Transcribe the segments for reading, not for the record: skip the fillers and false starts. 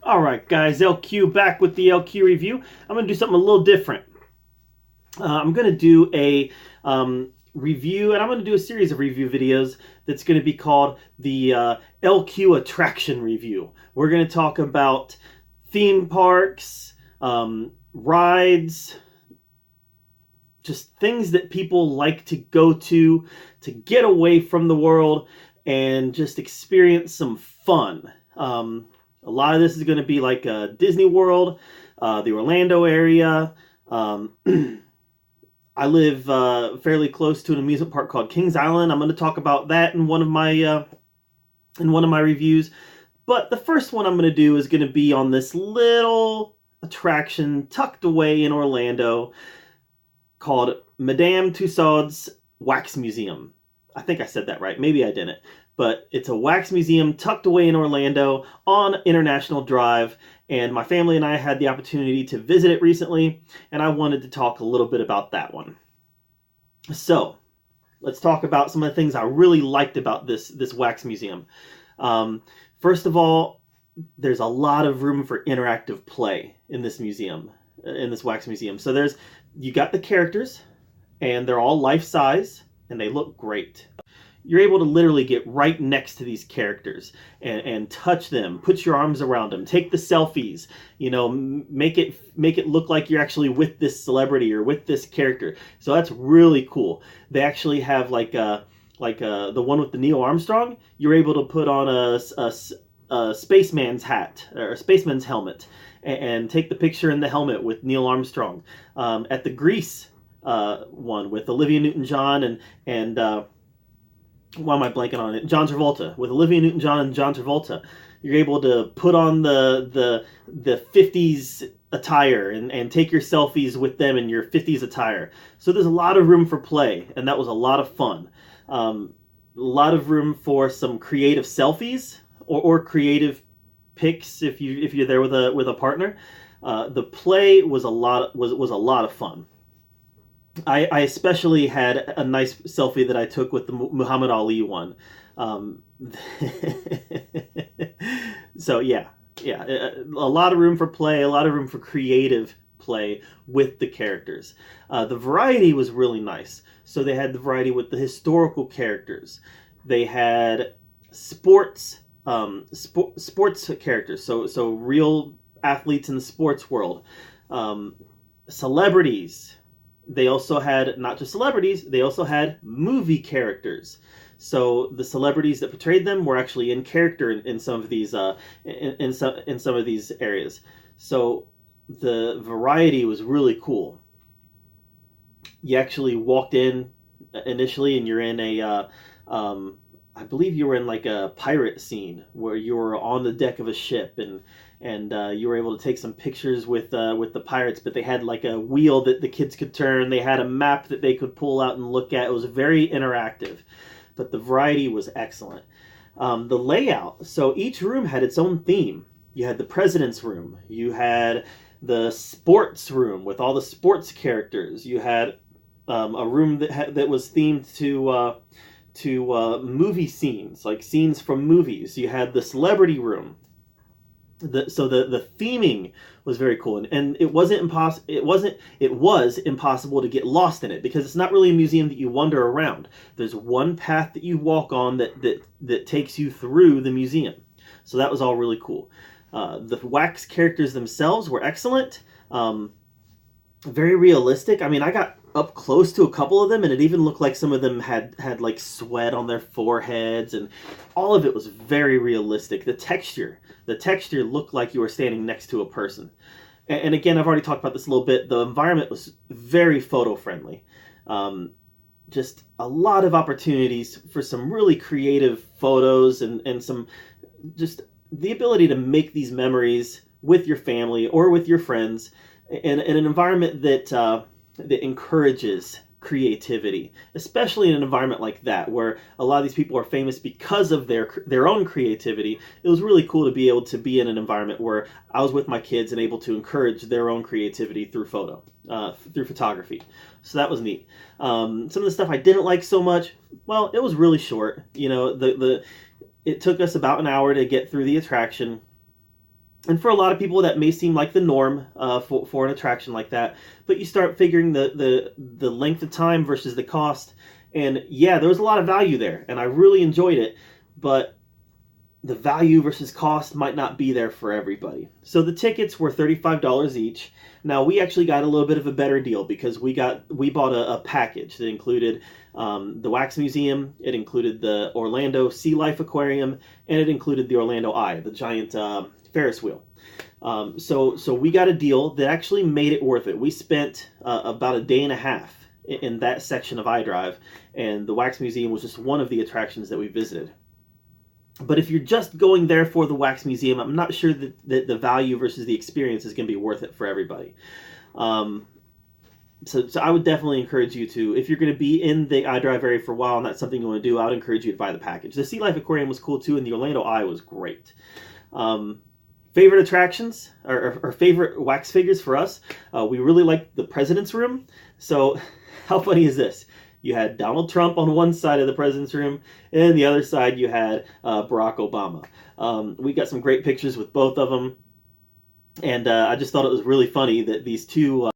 Alright guys, LQ back with the LQ review. I'm going to do something a little different. I'm going to do a review, and I'm going to do a series of review videos that's going to be called the LQ Attraction Review. We're going to talk about theme parks, rides, just things that people like to go to get away from the world and just experience some fun. A lot of this is going to be like Disney World, the Orlando area. I live fairly close to an amusement park called Kings Island. I'm going to talk about that in one of my reviews. But the first one I'm going to do is going to be on this little attraction tucked away in Orlando called Madame Tussauds Wax Museum. I think I said that right. Maybe I didn't. But it's a wax museum tucked away in Orlando on International Drive, and my family and I had the opportunity to visit it recently, and I wanted to talk a little bit about that one. So, let's talk about some of the things I really liked about this wax museum. First of all, there's a lot of room for interactive play in this museum, in this wax museum. So you got the characters, and they're all life-size, and they look great. You're able to literally get right next to these characters and touch them, put your arms around them, take the selfies, make it look like you're actually with this celebrity or with this character. So that's really cool. They actually have the one with the Neil Armstrong. You're able to put on a spaceman's hat or a spaceman's helmet and take the picture in the helmet with Neil Armstrong. At the Grease one with Olivia Newton-John and why am I blanking on it? John Travolta. With Olivia Newton-John and John Travolta, you're able to put on the 50s attire and take your selfies with them in your 50s attire. So there's a lot of room for play, and that was a lot of fun. A lot of room for some creative selfies or creative pics if you're there with a partner. The play was a lot of fun. I especially had a nice selfie that I took with the Muhammad Ali one. So yeah, a lot of room for play, a lot of room for creative play with the characters. The variety was really nice. So they had the variety with the historical characters. They had sports characters. So real athletes in the sports world. Celebrities. They also had not just celebrities, they also had movie characters. So the celebrities that portrayed them were actually in character in some of these in some of these areas. So the variety was really cool. You actually walked in initially and you're in I believe you were in like a pirate scene where you were on the deck of a ship and you were able to take some pictures with the pirates, but they had like a wheel that the kids could turn. They had a map that they could pull out and look at. It was very interactive, but the variety was excellent. The layout, so each room had its own theme. You had the president's room. You had the sports room with all the sports characters. You had a room that was themed to movie scenes, like scenes from movies. You had the celebrity room. So the theming was very cool, and it was impossible to get lost in it because it's not really a museum that you wander around. There's one path that you walk on that takes you through the museum. So that was all really cool. The wax characters themselves were excellent. Very realistic. I mean, I got up close to a couple of them, and it even looked like some of them had like sweat on their foreheads, and all of it was very realistic. The texture looked like you were standing next to a person. And again, I've already talked about this a little bit. The environment was very photo friendly. Just a lot of opportunities for some really creative photos and some just the ability to make these memories with your family or with your friends in an environment that encourages creativity, especially in an environment like that where a lot of these people are famous because of their own creativity. It was really cool to be able to be in an environment where I was with my kids and able to encourage their own creativity through photography. So that was neat. Some of the stuff I didn't like so much, well, it was really short. It took us about an hour to get through the attraction. And for a lot of people, that may seem like the norm for an attraction like that. But you start figuring the length of time versus the cost. And yeah, there was a lot of value there, and I really enjoyed it. But the value versus cost might not be there for everybody. So the tickets were $35 each. Now we actually got a little bit of a better deal because we bought a package that included the Wax Museum, it included the Orlando Sea Life Aquarium, and it included the Orlando Eye, the giant Ferris wheel. So we got a deal that actually made it worth it. We spent about a day and a half in that section of iDrive, and the Wax Museum was just one of the attractions that we visited. But if you're just going there for the Wax Museum, I'm not sure that the value versus the experience is going to be worth it for everybody. So I would definitely encourage you to, if you're going to be in the iDrive area for a while and that's something you want to do, I would encourage you to buy the package. The Sea Life Aquarium was cool too, and the Orlando Eye was great. Favorite attractions or favorite wax figures for us, we really liked the President's Room. So how funny is this? You had Donald Trump on one side of the President's Room, and the other side you had Barack Obama. We got some great pictures with both of them, and I just thought it was really funny that these two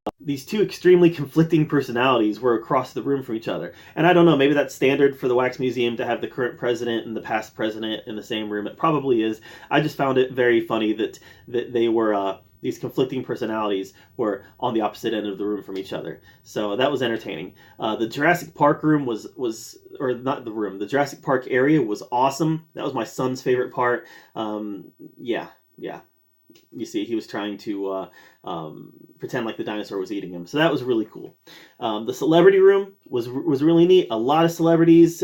extremely conflicting personalities were across the room from each other. And I don't know, maybe that's standard for the Wax Museum to have the current president and the past president in the same room. It probably is. I just found it very funny that they were these conflicting personalities were on the opposite end of the room from each other. So that was entertaining. The Jurassic Park room was or not the room, the Jurassic Park area was awesome. That was my son's favorite part. Yeah. You see, he was trying to pretend like the dinosaur was eating him. So that was really cool. The celebrity room was really neat. A lot of celebrities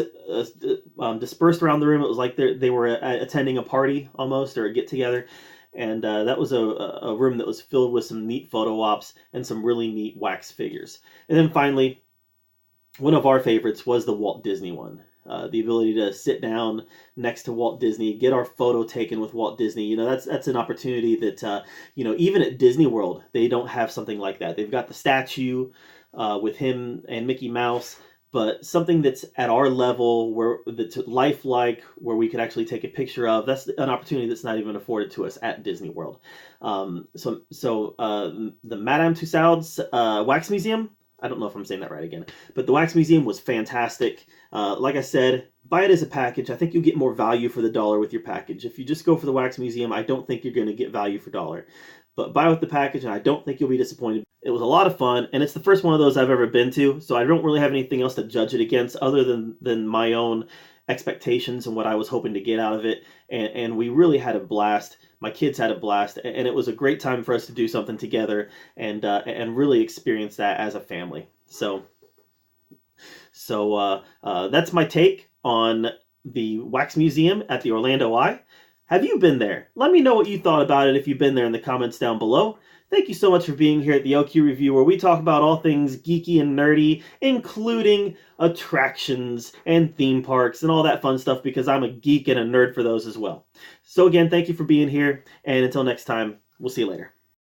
dispersed around the room. It was like they were attending a party almost, or a get-together. And that was a room that was filled with some neat photo ops and some really neat wax figures. And then finally, one of our favorites was the Walt Disney one. The ability to sit down next to Walt Disney, get our photo taken with Walt Disney. You know, that's an opportunity that, even at Disney World, they don't have something like that. They've got the statue with him and Mickey Mouse, but something that's at our level, where that's lifelike, where we could actually take a picture of, that's an opportunity that's not even afforded to us at Disney World. So the Madame Tussauds Wax Museum, I don't know if I'm saying that right again, but the Wax Museum was fantastic. Like I said, buy it as a package. I think you'll get more value for the dollar with your package. If you just go for the Wax Museum, I don't think you're going to get value for dollar. But buy with the package, and I don't think you'll be disappointed. It was a lot of fun, and it's the first one of those I've ever been to, so I don't really have anything else to judge it against other than my own expectations and what I was hoping to get out of it. And we really had a blast. My kids had a blast, and it was a great time for us to do something together and really experience that as a family. So that's my take on the Wax Museum at the Orlando Eye. Have you been there? Let me know what you thought about it if you've been there in the comments down below. Thank you so much for being here at the LQ Review, where we talk about all things geeky and nerdy, including attractions and theme parks and all that fun stuff, because I'm a geek and a nerd for those as well. So again, thank you for being here, and until next time, we'll see you later.